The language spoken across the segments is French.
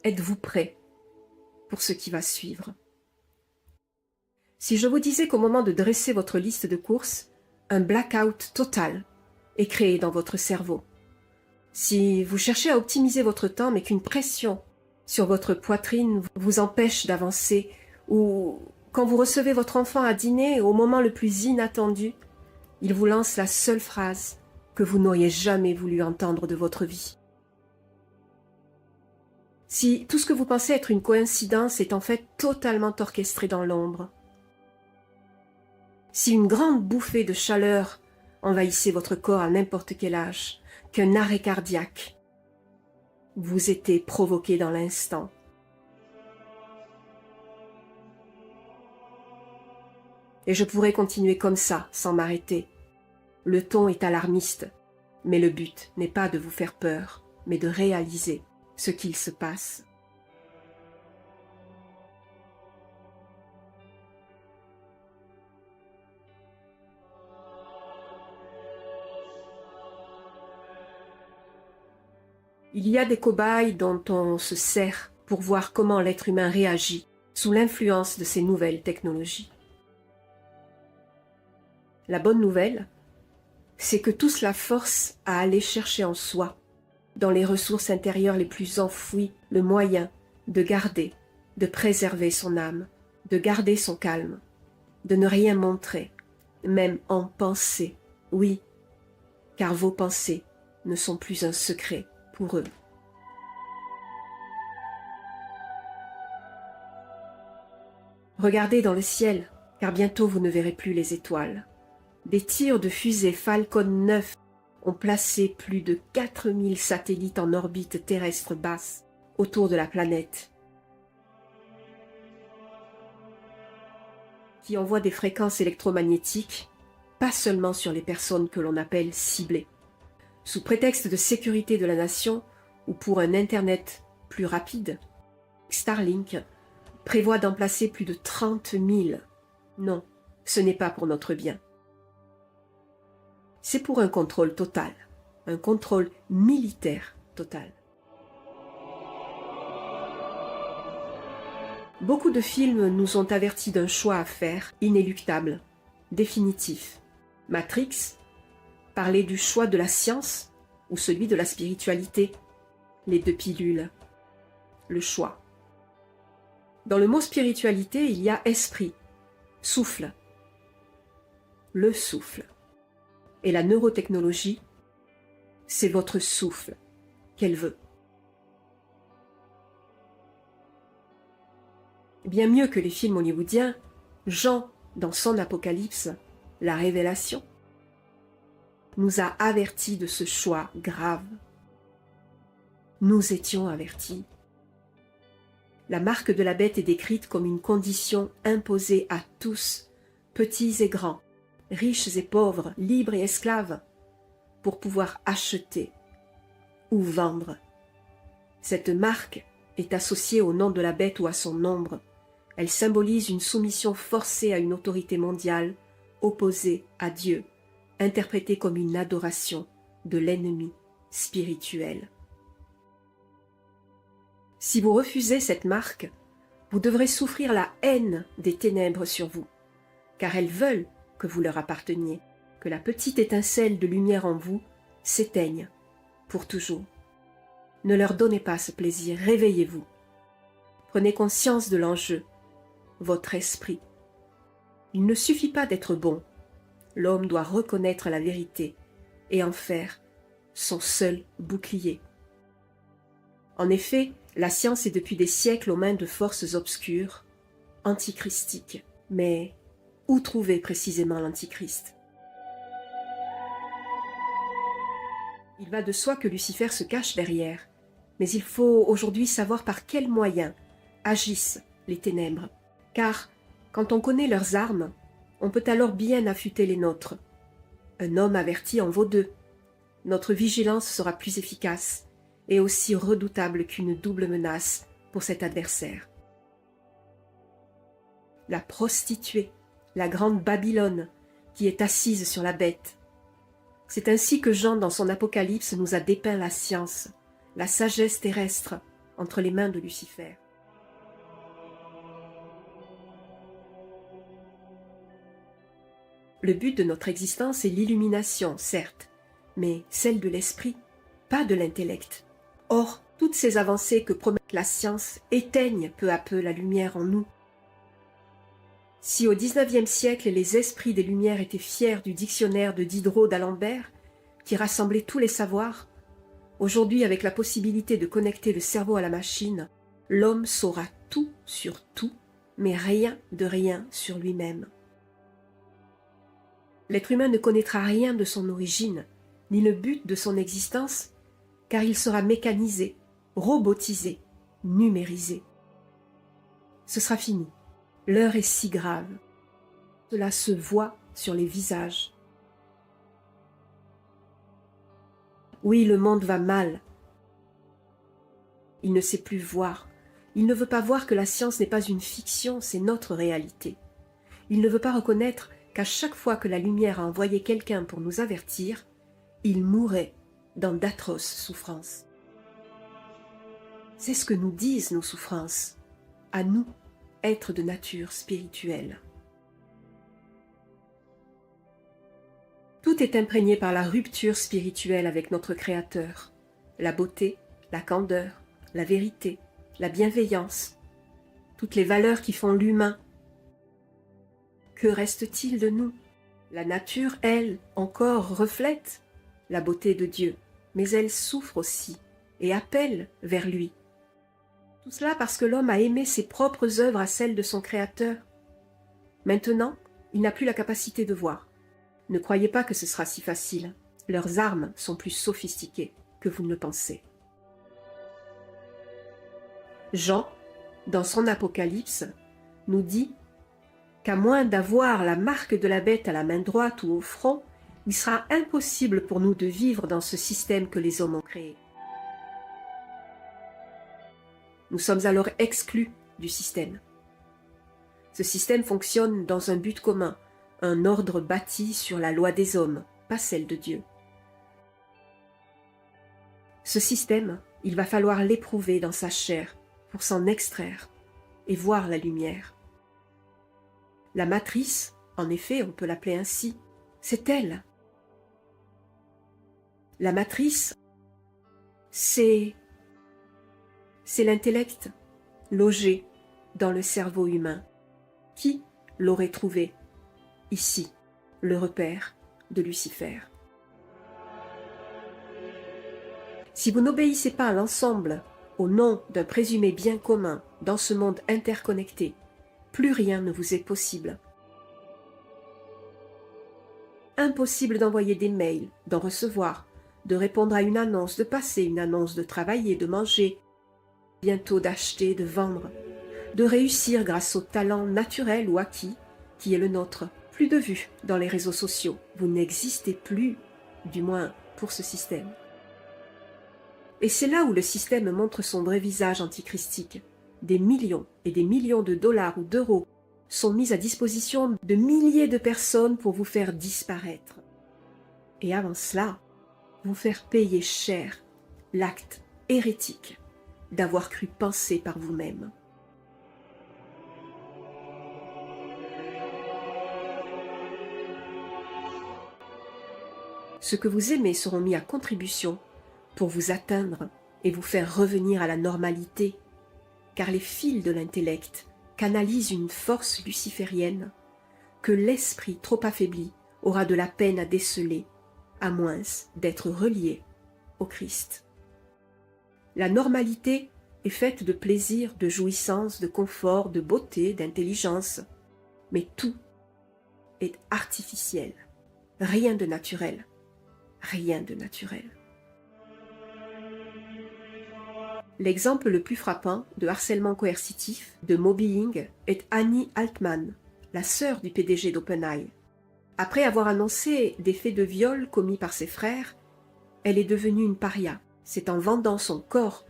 Êtes-vous prêt pour ce qui va suivre? Si je vous disais qu'au moment de dresser votre liste de courses, un blackout total est créé dans votre cerveau. Si vous cherchez à optimiser votre temps mais qu'une pression sur votre poitrine vous empêche d'avancer, ou quand vous recevez votre enfant à dîner au moment le plus inattendu, il vous lance la seule phrase que vous n'auriez jamais voulu entendre de votre vie. Si tout ce que vous pensez être une coïncidence est en fait totalement orchestré dans l'ombre, si une grande bouffée de chaleur envahissait votre corps à n'importe quel âge, qu'un arrêt cardiaque vous était provoqué dans l'instant, et je pourrais continuer comme ça, sans m'arrêter. Le ton est alarmiste, mais le but n'est pas de vous faire peur, mais de réaliser ce qu'il se passe. Il y a des cobayes dont on se sert pour voir comment l'être humain réagit sous l'influence de ces nouvelles technologies. La bonne nouvelle, c'est que tout cela force à aller chercher en soi, dans les ressources intérieures les plus enfouies, le moyen de garder, de préserver son âme, de garder son calme, de ne rien montrer, même en pensée, oui, car vos pensées ne sont plus un secret pour eux. Regardez dans le ciel, car bientôt vous ne verrez plus les étoiles. Des tirs de fusées Falcon 9 ont placé plus de 4000 satellites en orbite terrestre basse autour de la planète, qui envoient des fréquences électromagnétiques, pas seulement sur les personnes que l'on appelle ciblées. Sous prétexte de sécurité de la nation ou pour un Internet plus rapide, Starlink prévoit d'en placer plus de 30 000. Non, ce n'est pas pour notre bien. C'est pour un contrôle total, un contrôle militaire total. Beaucoup de films nous ont avertis d'un choix à faire, inéluctable, définitif. Matrix parlait du choix de la science ou celui de la spiritualité. Les deux pilules. Le choix. Dans le mot spiritualité, il y a esprit, souffle. Le souffle. Et la neurotechnologie, c'est votre souffle qu'elle veut. Bien mieux que les films hollywoodiens, Jean, dans son Apocalypse, la révélation, nous a avertis de ce choix grave. Nous étions avertis. La marque de la bête est décrite comme une condition imposée à tous, petits et grands, riches et pauvres, libres et esclaves, pour pouvoir acheter ou vendre. Cette marque est associée au nom de la bête ou à son nombre. Elle symbolise une soumission forcée à une autorité mondiale, opposée à Dieu, interprétée comme une adoration de l'ennemi spirituel. Si vous refusez cette marque, vous devrez souffrir la haine des ténèbres sur vous, car elles veulent que vous leur apparteniez, que la petite étincelle de lumière en vous s'éteigne pour toujours. Ne leur donnez pas ce plaisir, réveillez-vous. Prenez conscience de l'enjeu, votre esprit. Il ne suffit pas d'être bon, l'homme doit reconnaître la vérité et en faire son seul bouclier. En effet, la science est depuis des siècles aux mains de forces obscures, antichristiques. Mais où trouver précisément l'antichrist? Il va de soi que Lucifer se cache derrière, mais il faut aujourd'hui savoir par quels moyens agissent les ténèbres. Car, quand on connaît leurs armes, on peut alors bien affûter les nôtres. Un homme averti en vaut deux. Notre vigilance sera plus efficace et aussi redoutable qu'une double menace pour cet adversaire. La prostituée, la grande Babylone, qui est assise sur la bête. C'est ainsi que Jean, dans son Apocalypse, nous a dépeint la science, la sagesse terrestre, entre les mains de Lucifer. Le but de notre existence est l'illumination, certes, mais celle de l'esprit, pas de l'intellect. Or, toutes ces avancées que promet la science éteignent peu à peu la lumière en nous. Si au XIXe siècle les esprits des Lumières étaient fiers du dictionnaire de Diderot d'Alembert, qui rassemblait tous les savoirs, aujourd'hui, avec la possibilité de connecter le cerveau à la machine, l'homme saura tout sur tout, mais rien de rien sur lui-même. L'être humain ne connaîtra rien de son origine, ni le but de son existence, car il sera mécanisé, robotisé, numérisé. Ce sera fini. L'heure est si grave. Cela se voit sur les visages. Oui, le monde va mal. Il ne sait plus voir. Il ne veut pas voir que la science n'est pas une fiction, c'est notre réalité. Il ne veut pas reconnaître qu'à chaque fois que la lumière a envoyé quelqu'un pour nous avertir, il mourait dans d'atroces souffrances. C'est ce que nous disent nos souffrances, à nous, êtres de nature spirituelle. Tout est imprégné par la rupture spirituelle avec notre Créateur, la beauté, la candeur, la vérité, la bienveillance, toutes les valeurs qui font l'humain. Que reste-t-il de nous? La nature, elle, encore reflète la beauté de Dieu, mais elle souffre aussi et appelle vers lui. Tout cela parce que l'homme a aimé ses propres œuvres à celles de son Créateur. Maintenant, il n'a plus la capacité de voir. Ne croyez pas que ce sera si facile. Leurs armes sont plus sophistiquées que vous ne le pensez. Jean, dans son Apocalypse, nous dit qu'à moins d'avoir la marque de la bête à la main droite ou au front, il sera impossible pour nous de vivre dans ce système que les hommes ont créé. Nous sommes alors exclus du système. Ce système fonctionne dans un but commun, un ordre bâti sur la loi des hommes, pas celle de Dieu. Ce système, il va falloir l'éprouver dans sa chair pour s'en extraire et voir la lumière. La matrice, en effet, on peut l'appeler ainsi, c'est elle. La matrice, c'est l'intellect logé dans le cerveau humain. Qui l'aurait trouvé? Ici, le repère de Lucifer. Si vous n'obéissez pas à l'ensemble, au nom d'un présumé bien commun dans ce monde interconnecté, plus rien ne vous est possible. Impossible d'envoyer des mails, d'en recevoir, de répondre à une annonce, de passer une annonce, de travailler, de manger, bientôt d'acheter, de vendre, de réussir grâce au talent naturel ou acquis qui est le nôtre. Plus de vues dans les réseaux sociaux, vous n'existez plus, du moins pour ce système. Et c'est là où le système montre son vrai visage antichristique. Des millions et des millions de dollars ou d'euros sont mis à disposition de milliers de personnes pour vous faire disparaître. Et avant cela, vous faire payer cher l'acte hérétique d'avoir cru penser par vous-même. Ce que vous aimez seront mis à contribution pour vous atteindre et vous faire revenir à la normalité, car les fils de l'intellect canalisent une force luciférienne que l'esprit trop affaibli aura de la peine à déceler, à moins d'être relié au Christ. La normalité est faite de plaisir, de jouissance, de confort, de beauté, d'intelligence, mais tout est artificiel, rien de naturel. Rien de naturel. L'exemple le plus frappant de harcèlement coercitif, de mobbing, est Annie Altman, la sœur du PDG d'OpenAI. Après avoir annoncé des faits de viol commis par ses frères, elle est devenue une paria. C'est en vendant son corps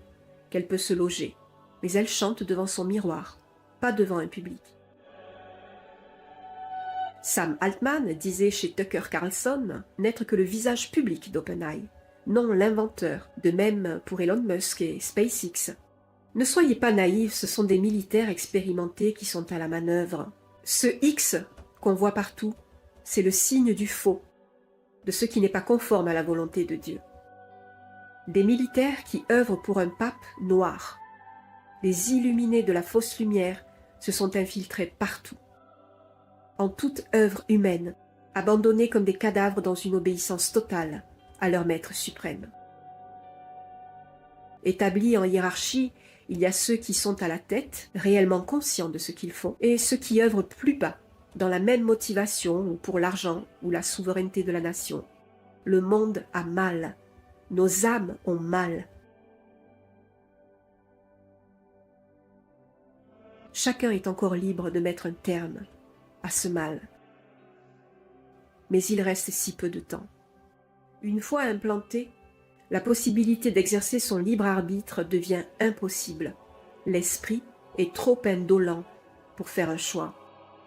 qu'elle peut se loger, mais elle chante devant son miroir, pas devant un public. Sam Altman disait chez Tucker Carlson n'être que le visage public d'OpenAI, non l'inventeur, de même pour Elon Musk et SpaceX. Ne soyez pas naïfs, ce sont des militaires expérimentés qui sont à la manœuvre. Ce X qu'on voit partout, c'est le signe du faux, de ce qui n'est pas conforme à la volonté de Dieu. Des militaires qui œuvrent pour un pape noir. Les illuminés de la fausse lumière se sont infiltrés partout. En toute œuvre humaine, abandonnés comme des cadavres dans une obéissance totale à leur maître suprême. Établis en hiérarchie, il y a ceux qui sont à la tête, réellement conscients de ce qu'ils font, et ceux qui œuvrent plus bas, dans la même motivation ou pour l'argent ou la souveraineté de la nation. Le monde a mal. Nos âmes ont mal. Chacun est encore libre de mettre un terme à ce mal. Mais il reste si peu de temps. Une fois implanté, la possibilité d'exercer son libre arbitre devient impossible. L'esprit est trop indolent pour faire un choix.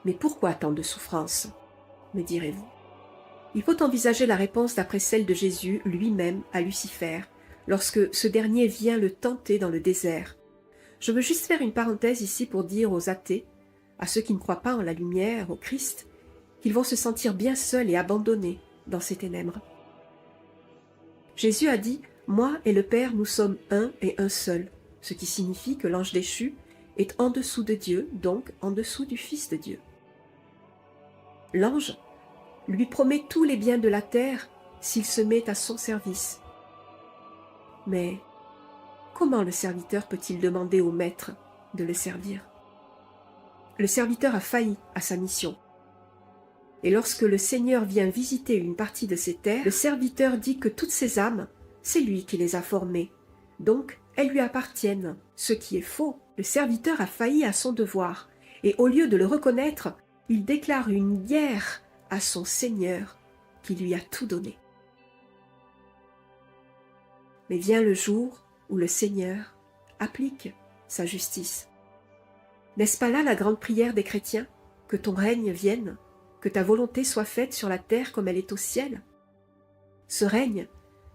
Mais pourquoi tant de souffrance, me direz-vous? Il faut envisager la réponse d'après celle de Jésus lui-même à Lucifer, lorsque ce dernier vient le tenter dans le désert. Je veux juste faire une parenthèse ici pour dire aux athées, à ceux qui ne croient pas en la lumière, au Christ, qu'ils vont se sentir bien seuls et abandonnés dans ces ténèbres. Jésus a dit « Moi et le Père, nous sommes un et un seul », ce qui signifie que l'ange déchu est en dessous de Dieu, donc en dessous du Fils de Dieu. L'ange lui promet tous les biens de la terre s'il se met à son service. Mais comment le serviteur peut-il demander au maître de le servir? Le serviteur a failli à sa mission. Et lorsque le Seigneur vient visiter une partie de ses terres, le serviteur dit que toutes ces âmes, c'est lui qui les a formées. Donc, elles lui appartiennent. Ce qui est faux. Le serviteur a failli à son devoir. Et au lieu de le reconnaître, il déclare une guerre à son Seigneur qui lui a tout donné. Mais vient le jour où le Seigneur applique sa justice. N'est-ce pas là la grande prière des chrétiens? Que ton règne vienne, que ta volonté soit faite sur la terre comme elle est au ciel. Ce règne,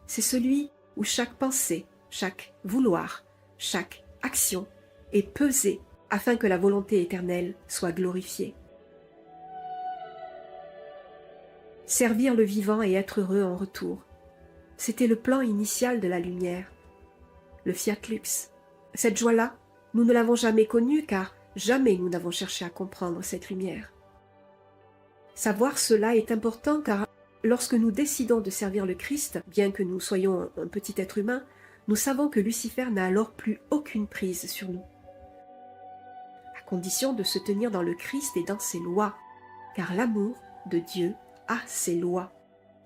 c'est celui où chaque pensée, chaque vouloir, chaque action est pesée afin que la volonté éternelle soit glorifiée. Servir le vivant et être heureux en retour, c'était le plan initial de la lumière, le fiat lux. Cette joie-là, nous ne l'avons jamais connue car jamais nous n'avons cherché à comprendre cette lumière. Savoir cela est important car lorsque nous décidons de servir le Christ, bien que nous soyons un petit être humain, nous savons que Lucifer n'a alors plus aucune prise sur nous. À condition de se tenir dans le Christ et dans ses lois, car l'amour de Dieu a ses lois.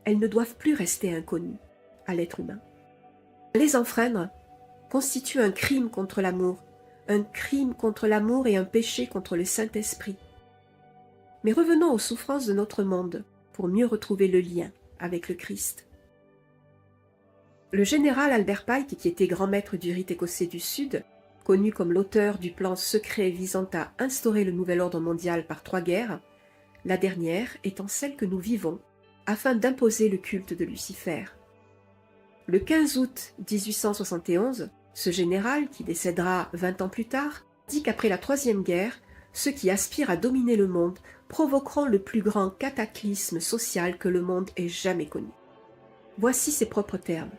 Elles ne doivent plus rester inconnues à l'être humain. Les enfreindre constitue un crime contre l'amour et un péché contre le Saint-Esprit. Mais revenons aux souffrances de notre monde pour mieux retrouver le lien avec le Christ. Le général Albert Pike, qui était grand maître du rite écossais du Sud, connu comme l'auteur du plan secret visant à instaurer le nouvel ordre mondial par 3 guerres, la dernière étant celle que nous vivons, afin d'imposer le culte de Lucifer. Le 15 août 1871, ce général, qui décédera 20 ans plus tard, dit qu'après la Troisième Guerre, ceux qui aspirent à dominer le monde provoqueront le plus grand cataclysme social que le monde ait jamais connu. Voici ses propres termes.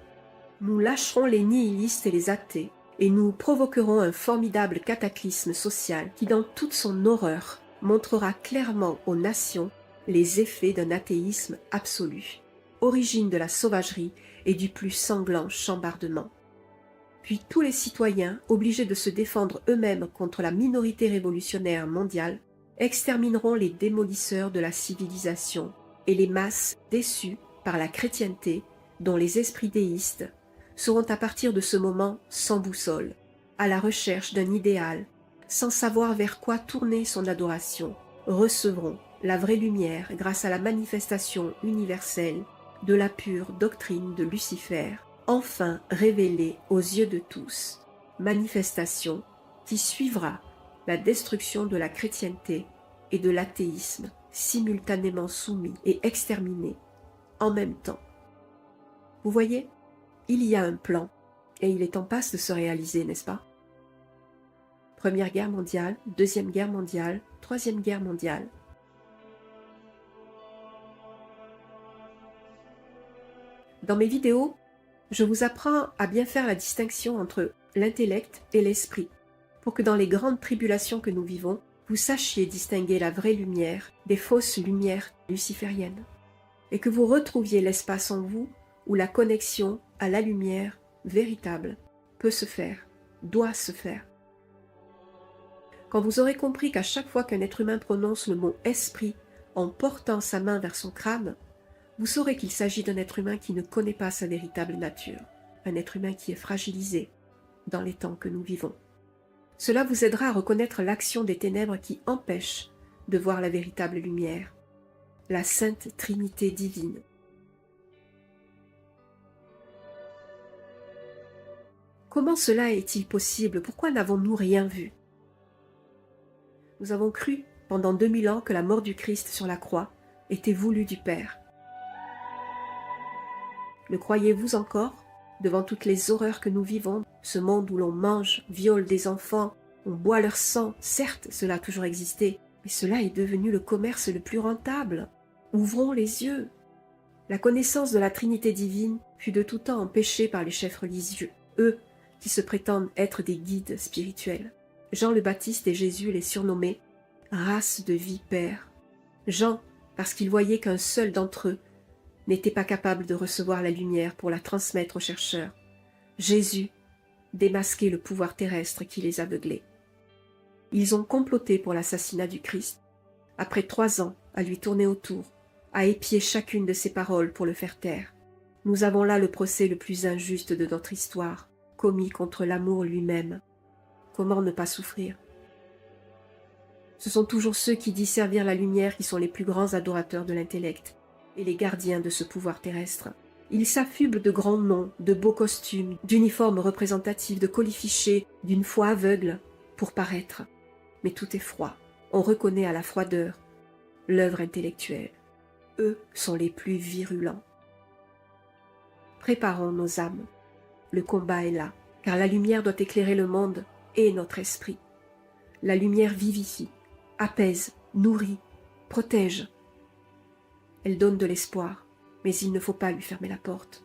Nous lâcherons les nihilistes et les athées, et nous provoquerons un formidable cataclysme social qui, dans toute son horreur, montrera clairement aux nations les effets d'un athéisme absolu, origine de la sauvagerie et du plus sanglant chambardement. Puis tous les citoyens, obligés de se défendre eux-mêmes contre la minorité révolutionnaire mondiale, extermineront les démolisseurs de la civilisation et les masses déçues par la chrétienté dont les esprits déistes seront à partir de ce moment sans boussole, à la recherche d'un idéal, sans savoir vers quoi tourner son adoration, recevront la vraie lumière grâce à la manifestation universelle de la pure doctrine de Lucifer, enfin révélée aux yeux de tous, manifestation qui suivra la destruction de la chrétienté et de l'athéisme simultanément soumis et exterminés en même temps. Vous voyez, il y a un plan et il est en passe de se réaliser, n'est-ce pas? Première Guerre mondiale, Deuxième Guerre mondiale, Troisième Guerre mondiale. Dans mes vidéos, je vous apprends à bien faire la distinction entre l'intellect et l'esprit, pour que dans les grandes tribulations que nous vivons, vous sachiez distinguer la vraie lumière des fausses lumières lucifériennes, et que vous retrouviez l'espace en vous où la connexion à la lumière véritable peut se faire, doit se faire. Quand vous aurez compris qu'à chaque fois qu'un être humain prononce le mot « esprit » en portant sa main vers son crâne, vous saurez qu'il s'agit d'un être humain qui ne connaît pas sa véritable nature, un être humain qui est fragilisé dans les temps que nous vivons. Cela vous aidera à reconnaître l'action des ténèbres qui empêche de voir la véritable lumière, la Sainte Trinité divine. Comment cela est-il possible? Pourquoi n'avons-nous rien vu? Nous avons cru pendant 2000 ans que la mort du Christ sur la croix était voulue du Père. Le croyez-vous encore, devant toutes les horreurs que nous vivons, ce monde où l'on mange, viole des enfants, on boit leur sang? Certes, cela a toujours existé, mais cela est devenu le commerce le plus rentable. Ouvrons les yeux. La connaissance de la Trinité divine fut de tout temps empêchée par les chefs religieux, eux qui se prétendent être des guides spirituels. Jean le Baptiste et Jésus les surnommaient « race de vipères ». Jean, parce qu'il voyait qu'un seul d'entre eux n'était pas capable de recevoir la lumière pour la transmettre aux chercheurs. Jésus démasquait le pouvoir terrestre qui les aveuglait. Ils ont comploté pour l'assassinat du Christ, après 3 ans à lui tourner autour, à épier chacune de ses paroles pour le faire taire. Nous avons là le procès le plus injuste de notre histoire, commis contre l'amour lui-même. Comment ne pas souffrir? Ce sont toujours ceux qui disent servir la lumière qui sont les plus grands adorateurs de l'intellect et les gardiens de ce pouvoir terrestre. Ils s'affublent de grands noms, de beaux costumes, d'uniformes représentatifs, de colifichets, d'une foi aveugle pour paraître. Mais tout est froid. On reconnaît à la froideur l'œuvre intellectuelle. Eux sont les plus virulents. Préparons nos âmes. Le combat est là, car la lumière doit éclairer le monde et notre esprit. La lumière vivifie, apaise, nourrit, protège. Elle donne de l'espoir, mais il ne faut pas lui fermer la porte.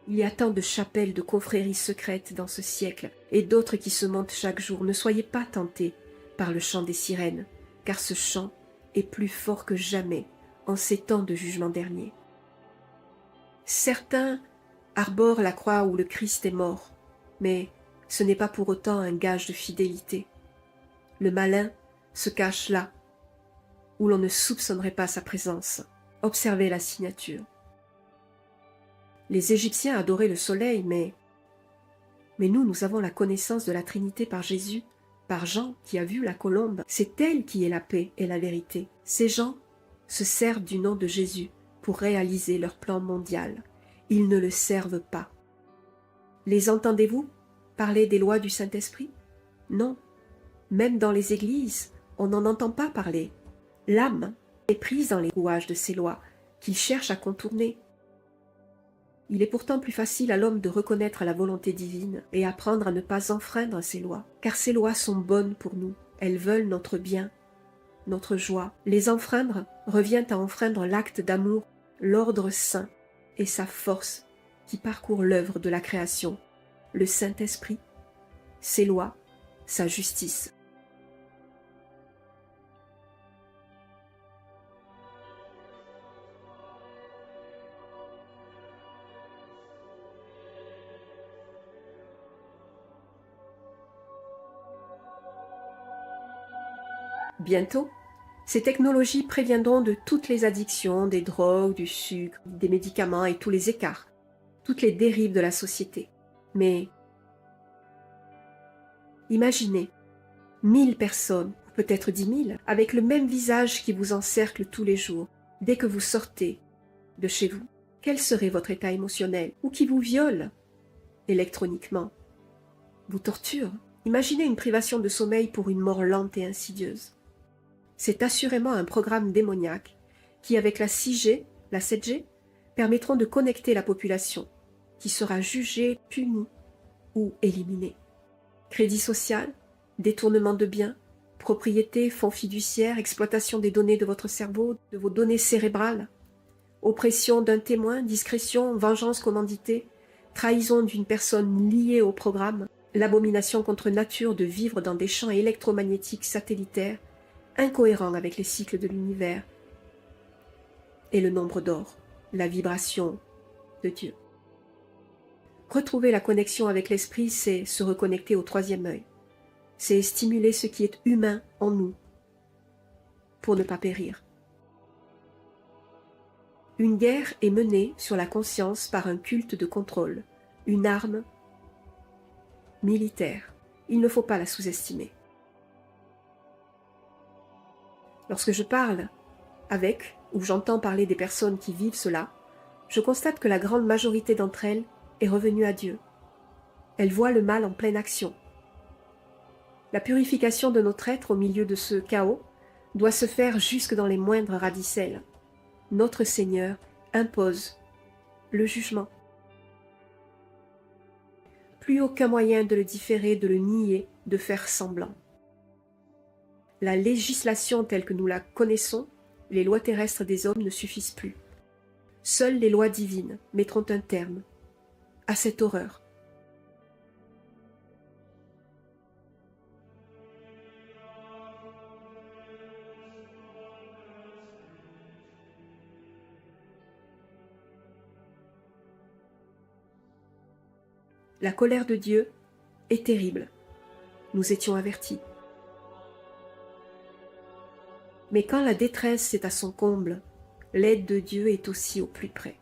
Il y a tant de chapelles, de confréries secrètes dans ce siècle, et d'autres qui se montent chaque jour. Ne soyez pas tentés par le chant des sirènes, car ce chant est plus fort que jamais en ces temps de jugement dernier. Certains arborent la croix où le Christ est mort, mais ce n'est pas pour autant un gage de fidélité. Le malin se cache là, où l'on ne soupçonnerait pas sa présence. Observez la signature. Les Égyptiens adoraient le soleil, mais nous avons la connaissance de la Trinité par Jésus, par Jean qui a vu la colombe. C'est elle qui est la paix et la vérité. Ces gens se servent du nom de Jésus pour réaliser leur plan mondial. Ils ne le servent pas. Les entendez-vous parler des lois du Saint-Esprit? Non. Même dans les églises, on n'en entend pas parler. L'âme est prise dans les rouages de ces lois qu'il cherche à contourner. Il est pourtant plus facile à l'homme de reconnaître la volonté divine et apprendre à ne pas enfreindre ces lois, car ces lois sont bonnes pour nous. Elles veulent notre bien, notre joie. Les enfreindre revient à enfreindre l'acte d'amour, l'ordre saint et sa force qui parcourt l'œuvre de la création, le Saint-Esprit, ses lois, sa justice. Bientôt, ces technologies préviendront de toutes les addictions, des drogues, du sucre, des médicaments et tous les écarts, toutes les dérives de la société. Mais imaginez 1000 personnes, ou peut-être 10 000, avec le même visage qui vous encercle tous les jours, dès que vous sortez de chez vous. Quel serait votre état émotionnel? Ou qui vous viole électroniquement, vous torture? Imaginez une privation de sommeil pour une mort lente et insidieuse. C'est assurément un programme démoniaque qui, avec la 6G, la 7G, permettront de connecter la population, qui sera jugée, punie ou éliminée. Crédit social, détournement de biens, propriété, fonds fiduciaires, exploitation des données de votre cerveau, de vos données cérébrales, oppression d'un témoin, discrétion, vengeance commanditée, trahison d'une personne liée au programme, l'abomination contre nature de vivre dans des champs électromagnétiques satellitaires, incohérents avec les cycles de l'univers, et le nombre d'or, la vibration de Dieu. Retrouver la connexion avec l'esprit, c'est se reconnecter au troisième œil. C'est stimuler ce qui est humain en nous, pour ne pas périr. Une guerre est menée sur la conscience par un culte de contrôle, une arme militaire. Il ne faut pas la sous-estimer. Lorsque je parle avec ou j'entends parler des personnes qui vivent cela, je constate que la grande majorité d'entre elles est revenue à Dieu. Elles voient le mal en pleine action. La purification de notre être au milieu de ce chaos doit se faire jusque dans les moindres radicelles. Notre Seigneur impose le jugement. Plus aucun moyen de le différer, de le nier, de faire semblant. La législation telle que nous la connaissons, les lois terrestres des hommes ne suffisent plus. Seules les lois divines mettront un terme à cette horreur. La colère de Dieu est terrible. Nous étions avertis. Mais quand la détresse est à son comble, l'aide de Dieu est aussi au plus près.